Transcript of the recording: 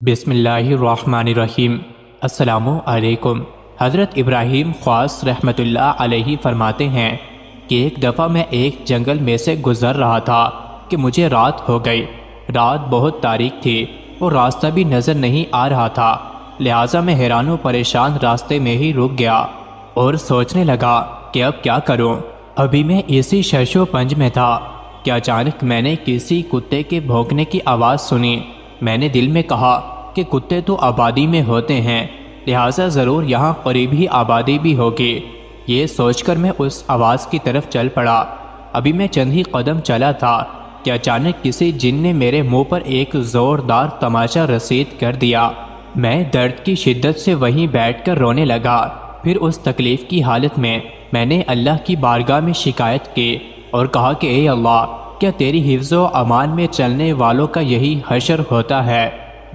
बिस्मिल्लाहिर्रहमानिर्रहीम। अस्सलामु अलैकुम। हज़रत इब्राहीम ख्वास रहमतुल्लाह अलैहि फरमाते हैं कि एक दफ़ा मैं एक जंगल में से गुज़र रहा था कि मुझे रात हो गई। रात बहुत तारीक थी और रास्ता भी नज़र नहीं आ रहा था, लिहाजा मैं हैरान व परेशान रास्ते में ही रुक गया और सोचने लगा कि अब क्या करूं। अभी मैं इसी शशो पंज में था कि अचानक मैंने किसी कुत्ते के भौंकने की आवाज़ सुनी। मैंने दिल में कहा कि कुत्ते तो आबादी में होते हैं, लिहाजा ज़रूर यहाँ करीब ही आबादी भी होगी। ये सोचकर मैं उस आवाज़ की तरफ चल पड़ा। अभी मैं चंद ही कदम चला था कि अचानक किसी जिन ने मेरे मुंह पर एक ज़ोरदार तमाचा रसीद कर दिया। मैं दर्द की शिद्दत से वहीं बैठकर रोने लगा। फिर उस तकलीफ़ की हालत में मैंने अल्लाह की बारगाह में शिकायत की और कहा कि ए अल्लाह, क्या तेरी हिफ्ज़ व अमान में चलने वालों का यही हशर होता है।